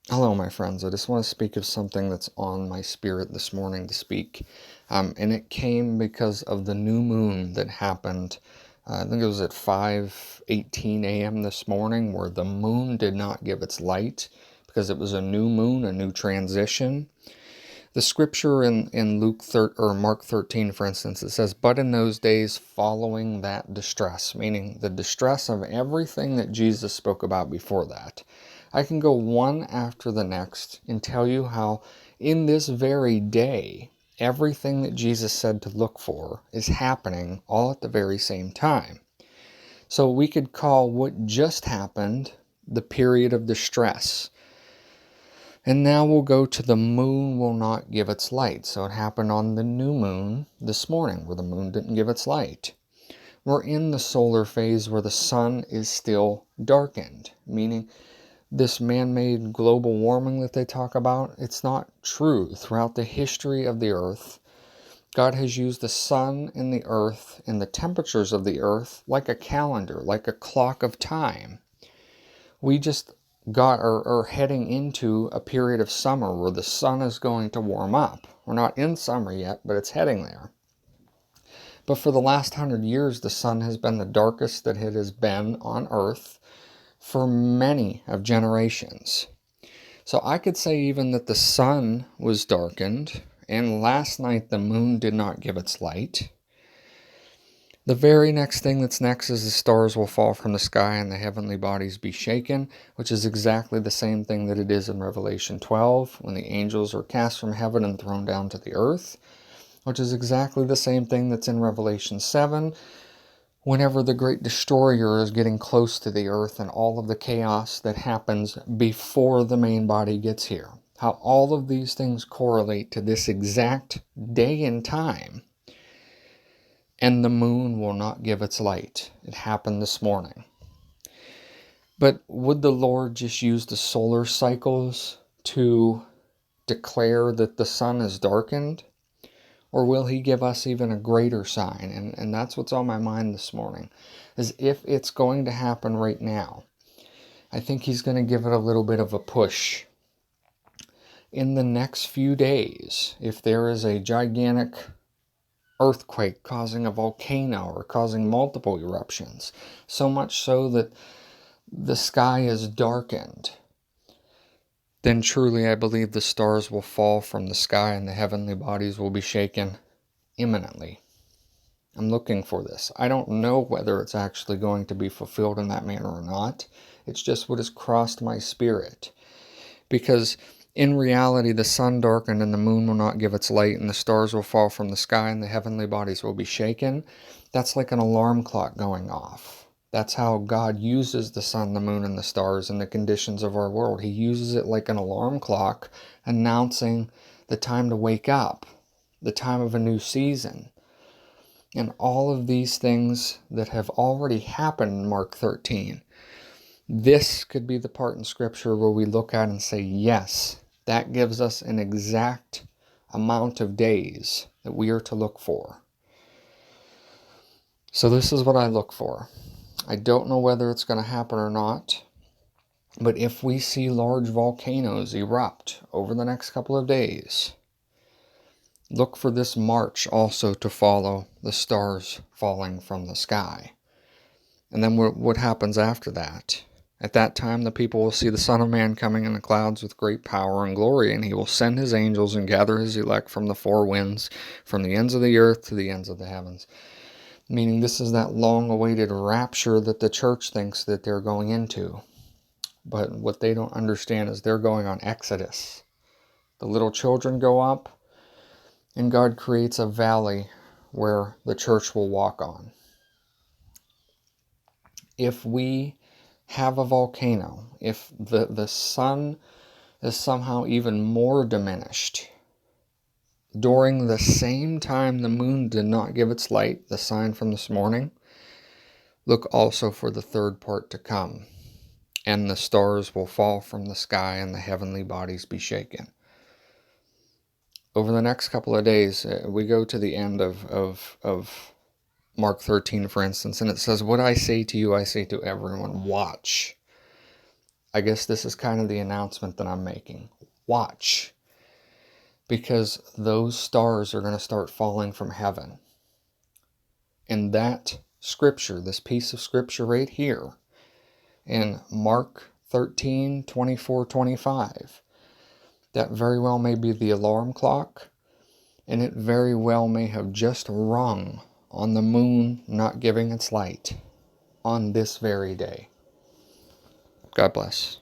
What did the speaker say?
Hello, my friends. I just want to speak of something that's on my spirit this morning to speak. And it came because of the new moon that happened. I think it was at 5:18 a.m. this morning, where the moon did not give its light because it was a new moon, a new transition. The scripture in Mark 13, for instance, it says, "But in those days following that distress," meaning the distress of everything that Jesus spoke about before that. I can go one after the next and tell you how in this very day, everything that Jesus said to look for is happening all at the very same time. So we could call what just happened the period of distress. And now we'll go to the moon will not give its light. So it happened on the new moon this morning, where the moon didn't give its light. We're in the solar phase where the sun is still darkened, meaning this man-made global warming that they talk about, it's not true. Throughout the history of the earth, God has used the sun and the earth and the temperatures of the earth like a calendar, like a clock of time. We just are heading into a period of summer where the sun is going to warm up. We're not in summer yet, but it's heading there. But for the last 100 years, the sun has been the darkest that it has been on earth for many of generations. So I could say even that the sun was darkened, and last night the moon did not give its light. The very next thing that's next is the stars will fall from the sky and the heavenly bodies be shaken, which is exactly the same thing that it is in Revelation 12, when the angels are cast from heaven and thrown down to the earth, which is exactly the same thing that's in Revelation 7, whenever the great destroyer is getting close to the earth and all of the chaos that happens before the main body gets here. How all of these things correlate to this exact day and time. And the moon will not give its light. It happened this morning. But would the Lord just use the solar cycles to declare that the sun is darkened? Or will he give us even a greater sign? And that's what's on my mind this morning, is if it's going to happen right now, I think he's going to give it a little bit of a push. In the next few days, if there is a gigantic earthquake causing a volcano or causing multiple eruptions, so much so that the sky is darkened, then truly I believe the stars will fall from the sky and the heavenly bodies will be shaken imminently. I'm looking for this. I don't know whether it's actually going to be fulfilled in that manner or not. It's just what has crossed my spirit. Because in reality, the sun darkened and the moon will not give its light, and the stars will fall from the sky and the heavenly bodies will be shaken. That's like an alarm clock going off. That's how God uses the sun, the moon, and the stars in the conditions of our world. He uses it like an alarm clock, announcing the time to wake up, the time of a new season. And all of these things that have already happened in Mark 13. This could be the part in Scripture where we look at and say, yes, that gives us an exact amount of days that we are to look for. So this is what I look for. I don't know whether it's going to happen or not, but if we see large volcanoes erupt over the next couple of days, look for this march also to follow the stars falling from the sky. And then what happens after that? At that time the people will see the Son of Man coming in the clouds with great power and glory, and he will send his angels and gather his elect from the four winds, from the ends of the earth to the ends of the heavens. Meaning this is that long-awaited rapture that the church thinks that they're going into. But what they don't understand is they're going on Exodus. The little children go up, and God creates a valley where the church will walk on. If we have a volcano, if the sun is somehow even more diminished, during the same time the moon did not give its light, the sign from this morning, look also for the third part to come, and the stars will fall from the sky and the heavenly bodies be shaken. Over the next couple of days, we go to the end of Mark 13, for instance, and it says, "What I say to you, I say to everyone, watch." I guess this is kind of the announcement that I'm making. Watch, because those stars are going to start falling from heaven. And that scripture, this piece of scripture right here, in Mark 13, 24, 25, that very well may be the alarm clock, and it very well may have just rung on the moon not giving its light on this very day. God bless.